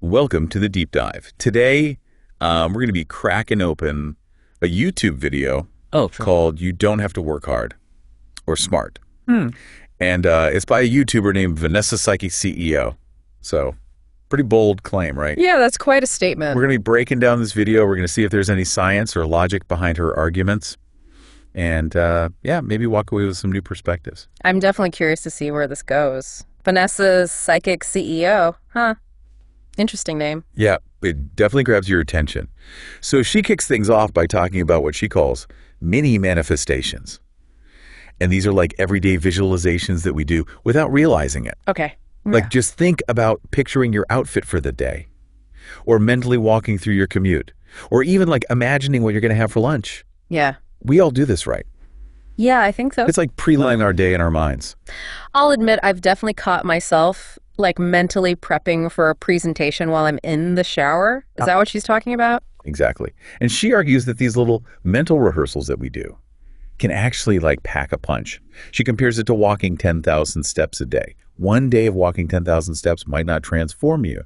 Welcome to the deep dive. Today, we're going to be cracking open a YouTube video called "You Don't Have to Work Hard or Smart," and it's by a YouTuber named VanessaPsychicCEO. So, pretty bold claim, right? Yeah, that's quite a statement. We're going to be breaking down this video. We're going to see if there's any science or logic behind her arguments, and yeah, maybe walk away with some new perspectives. I'm definitely curious to see where this goes. VanessaPsychicCEO, huh? Interesting name. Yeah, it definitely grabs your attention. So she kicks things off by talking about what she calls mini manifestations. And these are like everyday visualizations that we do without realizing it. Okay. Like just think about picturing your outfit for the day, or mentally walking through your commute, or even like imagining what you're going to have for lunch. Yeah. We all do this, right? Yeah, I think so. It's like pre-lining our day in our minds. I'll admit I've definitely caught myself like mentally prepping for a presentation while I'm in the shower. Is that what she's talking about? Exactly. And she argues that these little mental rehearsals that we do can actually like pack a punch. She compares it to walking 10,000 steps a day. One day of walking 10,000 steps might not transform you,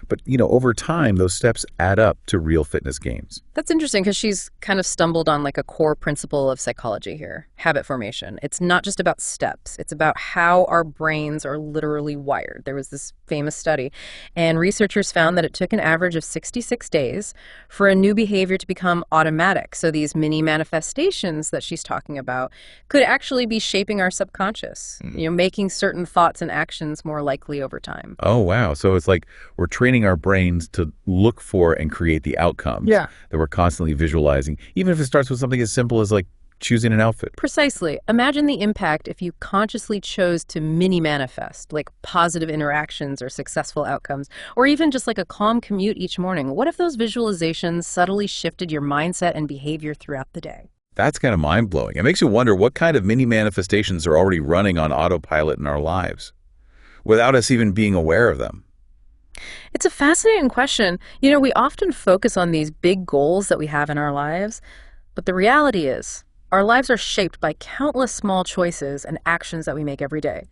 but over time, those steps add up to real fitness gains. That's interesting because she's kind of stumbled on like a core principle of psychology here, habit formation. It's not just about steps. It's about how our brains are literally wired. There was this famous study, and researchers found that it took an average of 66 days for a new behavior to become automatic. So these mini manifestations that she's talking about could actually be shaping our subconscious, making certain thoughts and actions more likely over time. Oh, wow. So it's like we're training our brains to look for and create the outcomes that we're constantly visualizing, even if it starts with something as simple as like choosing an outfit. Precisely. Imagine the impact if you consciously chose to mini manifest, like positive interactions or successful outcomes, or even just like a calm commute each morning. What if those visualizations subtly shifted your mindset and behavior throughout the day? That's kind of mind-blowing. It makes you wonder what kind of mini manifestations are already running on autopilot in our lives without us even being aware of them. It's a fascinating question. We often focus on these big goals that we have in our lives, but the reality is our lives are shaped by countless small choices and actions that we make every day.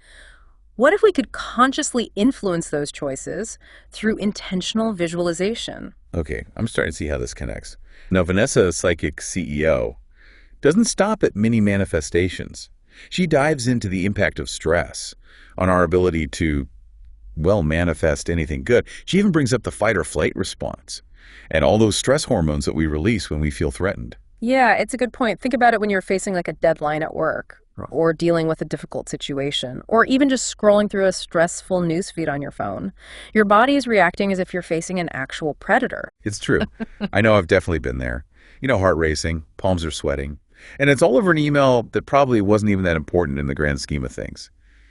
What if we could consciously influence those choices through intentional visualization? Okay, I'm starting to see how this connects. Now, VanessaPsychicCEO doesn't stop at mini manifestations. She dives into the impact of stress on our ability to, manifest anything good. She even brings up the fight or flight response and all those stress hormones that we release when we feel threatened. Yeah, it's a good point. Think about it when you're facing like a deadline at work or dealing with a difficult situation, or even just scrolling through a stressful newsfeed on your phone. Your body is reacting as if you're facing an actual predator. It's true. I know I've definitely been there. Heart racing, palms are sweating. And it's all over an email that probably wasn't even that important in the grand scheme of things.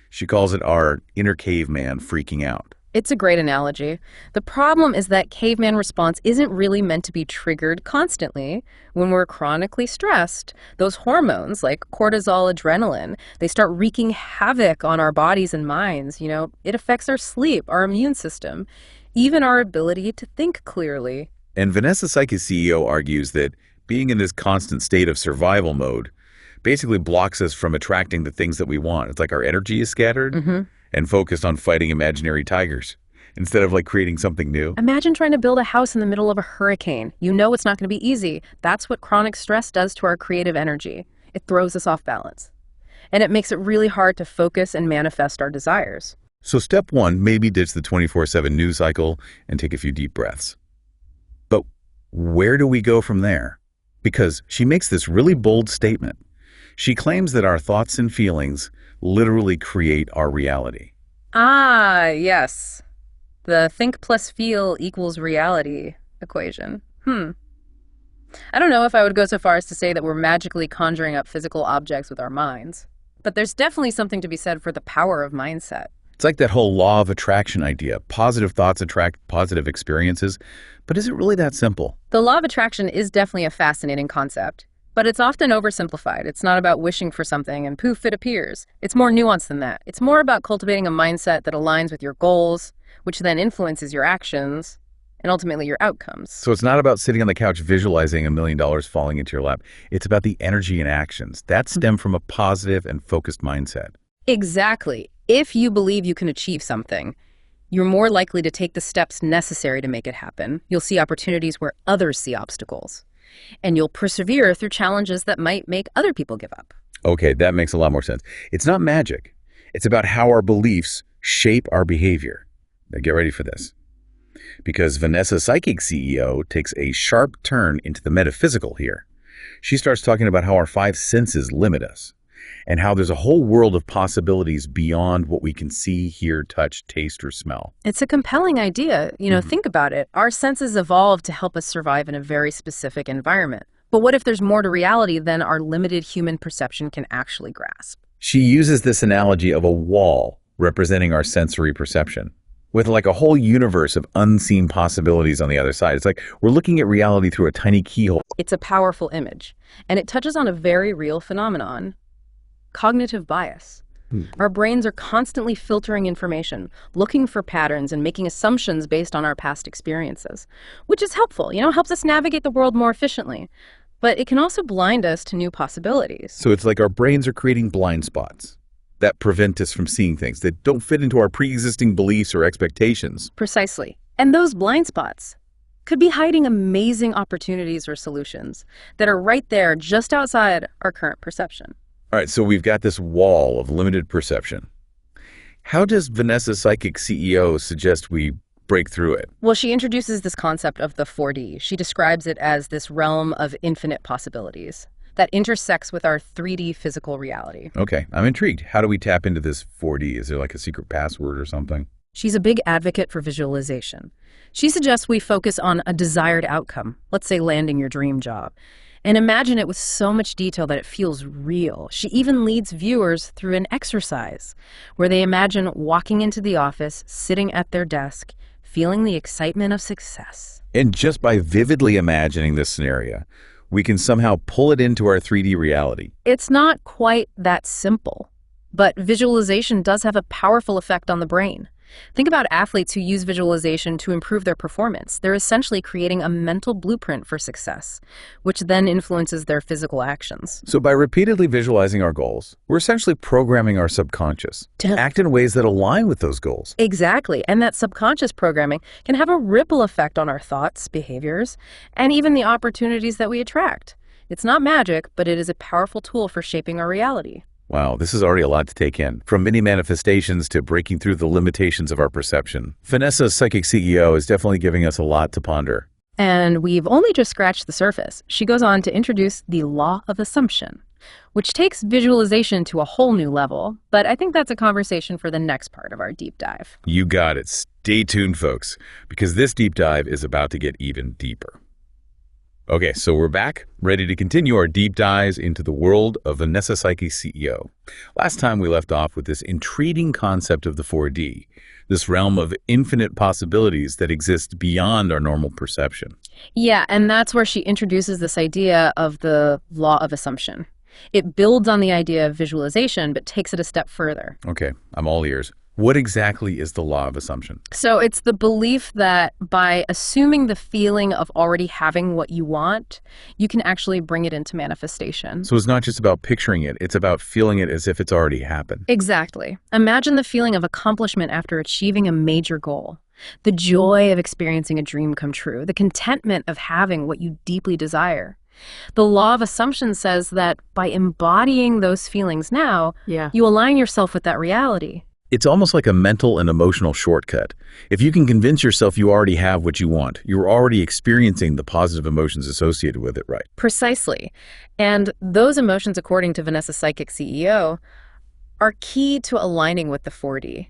She calls it our inner caveman freaking out. It's a great analogy. The problem is that caveman response isn't really meant to be triggered constantly. When we're chronically stressed, those hormones like cortisol, adrenaline, they start wreaking havoc on our bodies and minds. It affects our sleep, our immune system, even our ability to think clearly. And VanessaPsychicCEO argues that being in this constant state of survival mode basically blocks us from attracting the things that we want. It's like our energy is scattered and focused on fighting imaginary tigers instead of like creating something new. Imagine trying to build a house in the middle of a hurricane. It's not going to be easy. That's what chronic stress does to our creative energy. It throws us off balance. And it makes it really hard to focus and manifest our desires. So step one, maybe ditch the 24/7 news cycle and take a few deep breaths. But where do we go from there? Because she makes this really bold statement. She claims that our thoughts and feelings literally create our reality. Ah, yes. The think plus feel equals reality equation. I don't know if I would go so far as to say that we're magically conjuring up physical objects with our minds. But there's definitely something to be said for the power of mindset. It's like that whole law of attraction idea. Positive thoughts attract positive experiences. But is it really that simple? The law of attraction is definitely a fascinating concept. But it's often oversimplified. It's not about wishing for something and poof, it appears. It's more nuanced than that. It's more about cultivating a mindset that aligns with your goals, which then influences your actions and ultimately your outcomes. So it's not about sitting on the couch visualizing $1 million falling into your lap. It's about the energy and actions that stem from a positive and focused mindset. Exactly. If you believe you can achieve something, You're more likely to take the steps necessary to make it happen. You'll see opportunities where others see obstacles. And you'll persevere through challenges that might make other people give up. Okay, that makes a lot more sense. It's not magic. It's about how our beliefs shape our behavior. Now get ready for this. Because Vanessa Psychic CEO takes a sharp turn into the metaphysical here. She starts talking about how our five senses limit us, and how there's a whole world of possibilities beyond what we can see, hear, touch, taste, or smell. It's a compelling idea. Think about it. Our senses evolved to help us survive in a very specific environment. But what if there's more to reality than our limited human perception can actually grasp? She uses this analogy of a wall representing our sensory perception, with like a whole universe of unseen possibilities on the other side. It's like we're looking at reality through a tiny keyhole. It's a powerful image, and it touches on a very real phenomenon: cognitive bias. Our brains are constantly filtering information, looking for patterns and making assumptions based on our past experiences, which is helpful, helps us navigate the world more efficiently. But it can also blind us to new possibilities. So it's like our brains are creating blind spots that prevent us from seeing things that don't fit into our pre-existing beliefs or expectations. Precisely. And those blind spots could be hiding amazing opportunities or solutions that are right there just outside our current perception. All right, so we've got this wall of limited perception. How does Vanessa Psychic CEO suggest we break through it? Well, she introduces this concept of the 4D. She describes it as this realm of infinite possibilities that intersects with our 3D physical reality. Okay, I'm intrigued. How do we tap into this 4D? Is there like a secret password or something? She's a big advocate for visualization. She suggests we focus on a desired outcome, let's say landing your dream job, and imagine it with so much detail that it feels real. She even leads viewers through an exercise where they imagine walking into the office, sitting at their desk, feeling the excitement of success. And just by vividly imagining this scenario, we can somehow pull it into our 3D reality. It's not quite that simple, but visualization does have a powerful effect on the brain. Think about athletes who use visualization to improve their performance. They're essentially creating a mental blueprint for success, which then influences their physical actions. So by repeatedly visualizing our goals, we're essentially programming our subconscious to act in ways that align with those goals. Exactly. And that subconscious programming can have a ripple effect on our thoughts, behaviors, and even the opportunities that we attract. It's not magic, but it is a powerful tool for shaping our reality. Wow, this is already a lot to take in. From many manifestations to breaking through the limitations of our perception. Vanessa Psychic CEO is definitely giving us a lot to ponder. And we've only just scratched the surface. She goes on to introduce the law of assumption, which takes visualization to a whole new level. But I think that's a conversation for the next part of our deep dive. You got it. Stay tuned, folks, because this deep dive is about to get even deeper. Okay, so we're back, ready to continue our deep dives into the world of Vanessa Psychic CEO. Last time we left off with this intriguing concept of the 4D, this realm of infinite possibilities that exist beyond our normal perception. Yeah, and that's where she introduces this idea of the law of assumption. It builds on the idea of visualization, but takes it a step further. Okay, I'm all ears. What exactly is the law of assumption? So it's the belief that by assuming the feeling of already having what you want, you can actually bring it into manifestation. So it's not just about picturing it, it's about feeling it as if it's already happened. Exactly. Imagine the feeling of accomplishment after achieving a major goal, the joy of experiencing a dream come true, the contentment of having what you deeply desire. The law of assumption says that by embodying those feelings now, you align yourself with that reality. It's almost like a mental and emotional shortcut. If you can convince yourself you already have what you want, you're already experiencing the positive emotions associated with it, right? Precisely. And those emotions, according to Vanessa Psychic CEO, are key to aligning with the 4D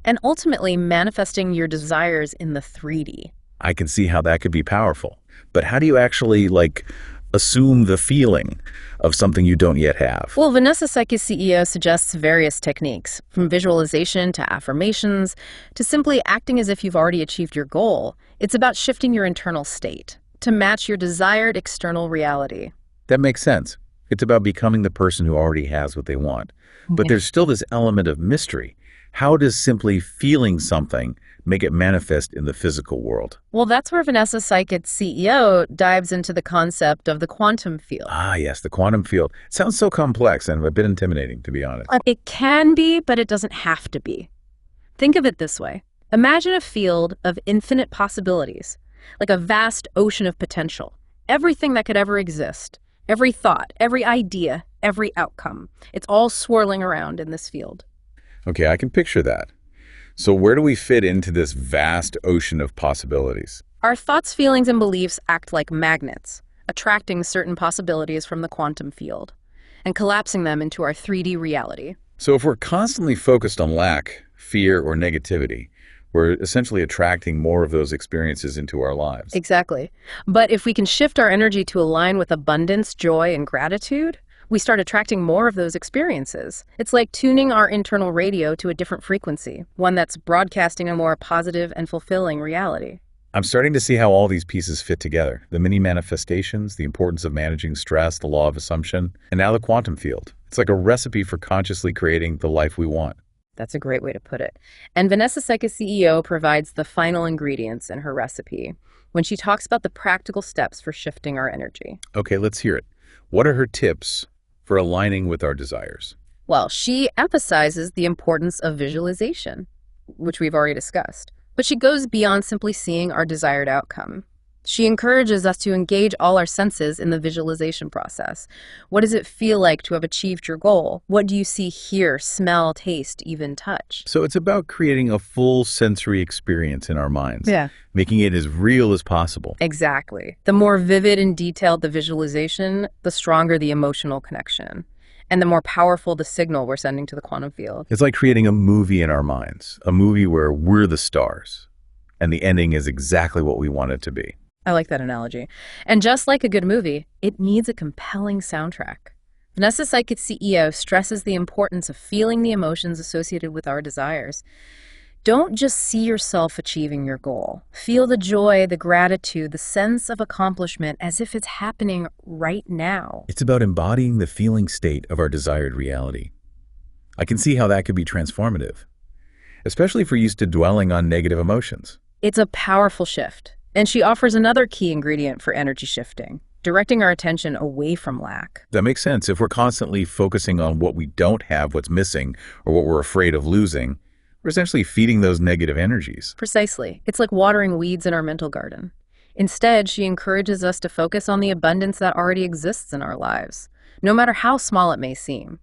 and ultimately manifesting your desires in the 3D. I can see how that could be powerful. But how do you actually, assume the feeling of something you don't yet have? Well, Vanessa Psychic CEO suggests various techniques, from visualization to affirmations to simply acting as if you've already achieved your goal. It's about shifting your internal state to match your desired external reality. That makes sense. It's about becoming the person who already has what they want. But there's still this element of mystery. How does simply feeling something make it manifest in the physical world? Well, that's where Vanessa Psychic CEO dives into the concept of the quantum field. Ah, yes, the quantum field. It sounds so complex and a bit intimidating, to be honest. It can be, but it doesn't have to be. Think of it this way. Imagine a field of infinite possibilities, like a vast ocean of potential. Everything that could ever exist, every thought, every idea, every outcome. It's all swirling around in this field. Okay, I can picture that. So where do we fit into this vast ocean of possibilities? Our thoughts, feelings, and beliefs act like magnets, attracting certain possibilities from the quantum field and collapsing them into our 3D reality. So if we're constantly focused on lack, fear, or negativity, we're essentially attracting more of those experiences into our lives. Exactly. But if we can shift our energy to align with abundance, joy, and gratitude, we start attracting more of those experiences. It's like tuning our internal radio to a different frequency, one that's broadcasting a more positive and fulfilling reality. I'm starting to see how all these pieces fit together. The mini manifestations, the importance of managing stress, the law of assumption, and now the quantum field. It's like a recipe for consciously creating the life we want. That's a great way to put it. And VanessaPsychicCEO provides the final ingredients in her recipe when she talks about the practical steps for shifting our energy. Okay, let's hear it. What are her tips for aligning with our desires? Well, she emphasizes the importance of visualization, which we've already discussed. But she goes beyond simply seeing our desired outcome. She encourages us to engage all our senses in the visualization process. What does it feel like to have achieved your goal? What do you see, hear, smell, taste, even touch? So it's about creating a full sensory experience in our minds, Yeah. making it as real as possible. Exactly. The more vivid and detailed the visualization, the stronger the emotional connection, and the more powerful the signal we're sending to the quantum field. It's like creating a movie in our minds, a movie where we're the stars, and the ending is exactly what we want it to be. I like that analogy. And just like a good movie, it needs a compelling soundtrack. VanessaPsychicCEO stresses the importance of feeling the emotions associated with our desires. Don't just see yourself achieving your goal. Feel the joy, the gratitude, the sense of accomplishment as if it's happening right now. It's about embodying the feeling state of our desired reality. I can see how that could be transformative, especially if we're used to dwelling on negative emotions. It's a powerful shift. And she offers another key ingredient for energy shifting, directing our attention away from lack. That makes sense. If we're constantly focusing on what we don't have, what's missing, or what we're afraid of losing, we're essentially feeding those negative energies. Precisely. It's like watering weeds in our mental garden. Instead, she encourages us to focus on the abundance that already exists in our lives, no matter how small it may seem.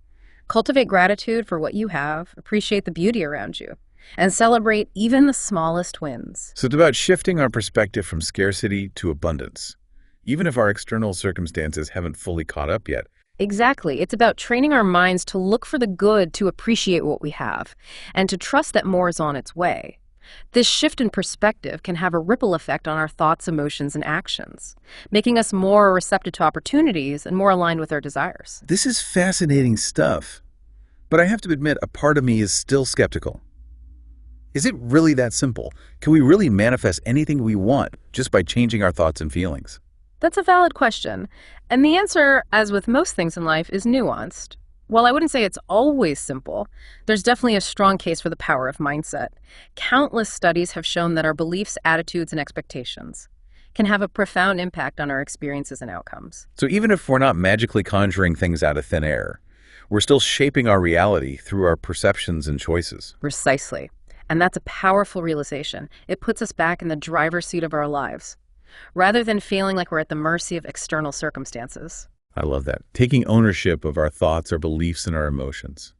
Cultivate gratitude for what you have, appreciate the beauty around you, and celebrate even the smallest wins. So it's about shifting our perspective from scarcity to abundance, even if our external circumstances haven't fully caught up yet. Exactly. It's about training our minds to look for the good, to appreciate what we have, and to trust that more is on its way. This shift in perspective can have a ripple effect on our thoughts, emotions, and actions, making us more receptive to opportunities and more aligned with our desires. This is fascinating stuff, but I have to admit, a part of me is still skeptical. Is it really that simple? Can we really manifest anything we want just by changing our thoughts and feelings? That's a valid question, and the answer, as with most things in life, is nuanced. While I wouldn't say it's always simple, there's definitely a strong case for the power of mindset. Countless studies have shown that our beliefs, attitudes, and expectations can have a profound impact on our experiences and outcomes. So even if we're not magically conjuring things out of thin air, we're still shaping our reality through our perceptions and choices. Precisely. And that's a powerful realization. It puts us back in the driver's seat of our lives, rather than feeling like we're at the mercy of external circumstances. I love that. Taking ownership of our thoughts, our beliefs, and our emotions.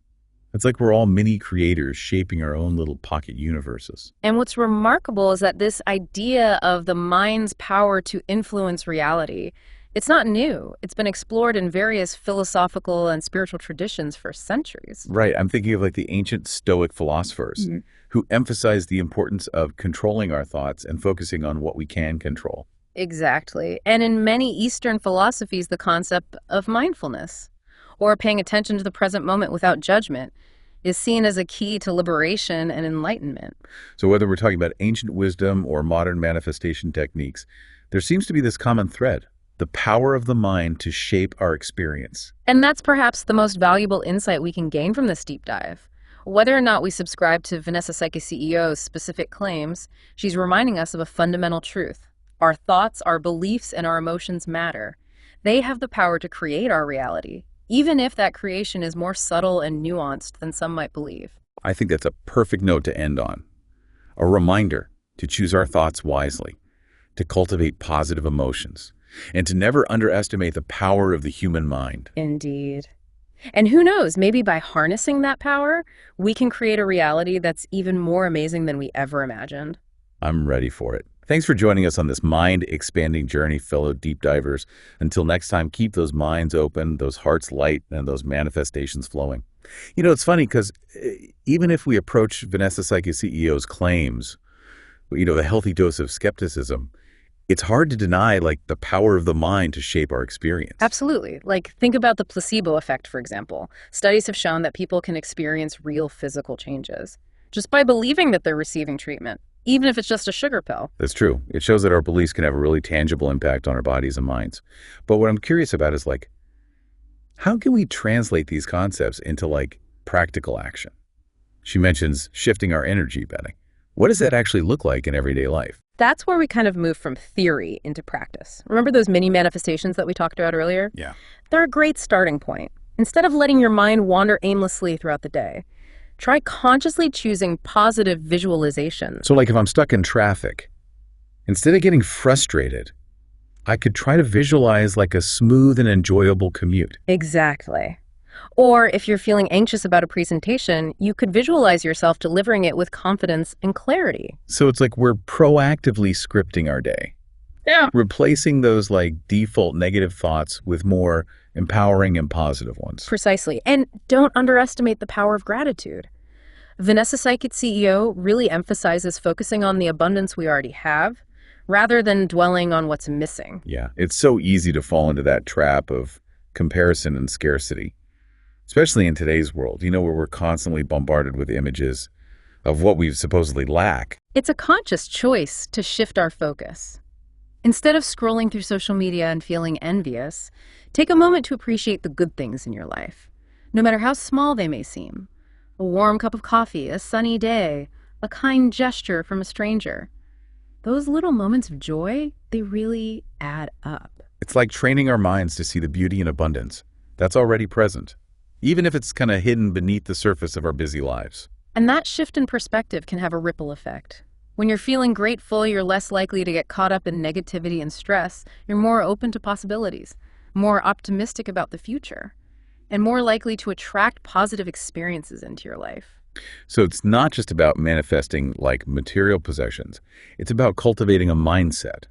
It's like we're all mini creators shaping our own little pocket universes. And what's remarkable is that this idea of the mind's power to influence reality, it's not new. It's been explored in various philosophical and spiritual traditions for centuries. Right. I'm thinking of like the ancient Stoic philosophers who emphasized the importance of controlling our thoughts and focusing on what we can control. Exactly. And in many Eastern philosophies, the concept of mindfulness, or paying attention to the present moment without judgment, is seen as a key to liberation and enlightenment. So whether we're talking about ancient wisdom or modern manifestation techniques, there seems to be this common thread: the power of the mind to shape our experience. And that's perhaps the most valuable insight we can gain from this deep dive. Whether or not we subscribe to VanessaPsychicCEO's specific claims, she's reminding us of a fundamental truth. Our thoughts, our beliefs, and our emotions matter. They have the power to create our reality, even if that creation is more subtle and nuanced than some might believe. I think that's a perfect note to end on. A reminder to choose our thoughts wisely, to cultivate positive emotions, and to never underestimate the power of the human mind. Indeed. And who knows, maybe by harnessing that power, we can create a reality that's even more amazing than we ever imagined. I'm ready for it. Thanks for joining us on this mind-expanding journey, fellow deep divers. Until next time, keep those minds open, those hearts light, and those manifestations flowing. You know, it's funny because even if we approach Vanessa Psychic CEO's claims, a healthy dose of skepticism, it's hard to deny, the power of the mind to shape our experience. Absolutely. Think about the placebo effect, for example. Studies have shown that people can experience real physical changes just by believing that they're receiving treatment, even if it's just a sugar pill. That's true. It shows that our beliefs can have a really tangible impact on our bodies and minds. But what I'm curious about is, how can we translate these concepts into, practical action? She mentions shifting our energy, Betty. What does that actually look like in everyday life? That's where we kind of move from theory into practice. Remember those mini manifestations that we talked about earlier? Yeah. They're a great starting point. Instead of letting your mind wander aimlessly throughout the day, try consciously choosing positive visualizations. So, if I'm stuck in traffic, instead of getting frustrated, I could try to visualize a smooth and enjoyable commute. Exactly. Or if you're feeling anxious about a presentation, you could visualize yourself delivering it with confidence and clarity. So it's we're proactively scripting our day. Yeah. Replacing those default negative thoughts with more empowering and positive ones. Precisely. And don't underestimate the power of gratitude. Vanessa Psychic CEO really emphasizes focusing on the abundance we already have rather than dwelling on what's missing. Yeah, it's so easy to fall into that trap of comparison and scarcity, especially in today's world, where we're constantly bombarded with images of what we supposedly lack. It's a conscious choice to shift our focus. Instead of scrolling through social media and feeling envious, take a moment to appreciate the good things in your life, no matter how small they may seem. A warm cup of coffee, a sunny day, a kind gesture from a stranger. Those little moments of joy, they really add up. It's like training our minds to see the beauty and abundance that's already present, even if it's kind of hidden beneath the surface of our busy lives. And that shift in perspective can have a ripple effect. When you're feeling grateful, you're less likely to get caught up in negativity and stress. You're more open to possibilities, more optimistic about the future, and more likely to attract positive experiences into your life. So it's not just about manifesting material possessions. It's about cultivating a mindset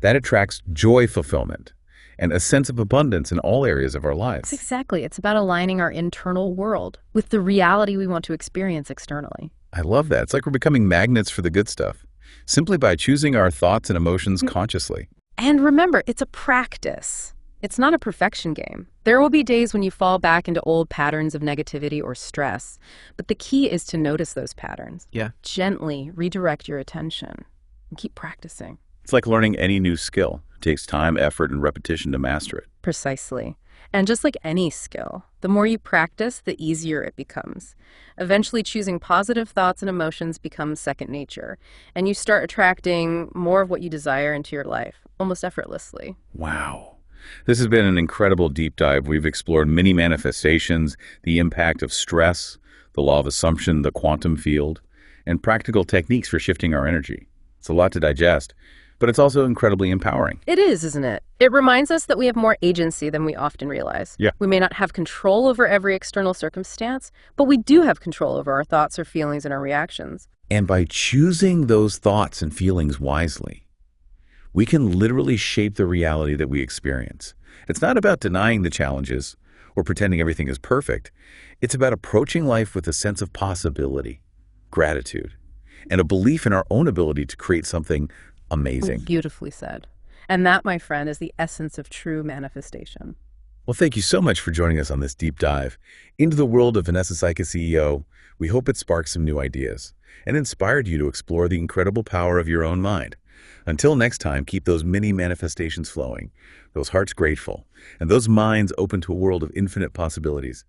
that attracts joy, fulfillment, and a sense of abundance in all areas of our lives. Exactly. It's about aligning our internal world with the reality we want to experience externally. I love that. It's like we're becoming magnets for the good stuff, simply by choosing our thoughts and emotions consciously. And remember, it's a practice. It's not a perfection game. There will be days when you fall back into old patterns of negativity or stress, but the key is to notice those patterns. Yeah. Gently redirect your attention and keep practicing. It's like learning any new skill. It takes time, effort, and repetition to master it. Precisely. And just like any skill, the more you practice, the easier it becomes. Eventually, choosing positive thoughts and emotions becomes second nature, and you start attracting more of what you desire into your life, almost effortlessly. Wow. This has been an incredible deep dive. We've explored many manifestations, the impact of stress, the law of assumption, the quantum field, and practical techniques for shifting our energy. It's a lot to digest, but it's also incredibly empowering. It is, isn't it? It reminds us that we have more agency than we often realize. Yeah. We may not have control over every external circumstance, but we do have control over our thoughts or feelings and our reactions. And by choosing those thoughts and feelings wisely, we can literally shape the reality that we experience. It's not about denying the challenges or pretending everything is perfect. It's about approaching life with a sense of possibility, gratitude, and a belief in our own ability to create something amazing. Beautifully said. And that, my friend, is the essence of true manifestation. Well, thank you so much for joining us on this deep dive into the world of Vanessa Psychic CEO. We hope it sparked some new ideas and inspired you to explore the incredible power of your own mind. Until next time, keep those mini manifestations flowing, those hearts grateful, and those minds open to a world of infinite possibilities.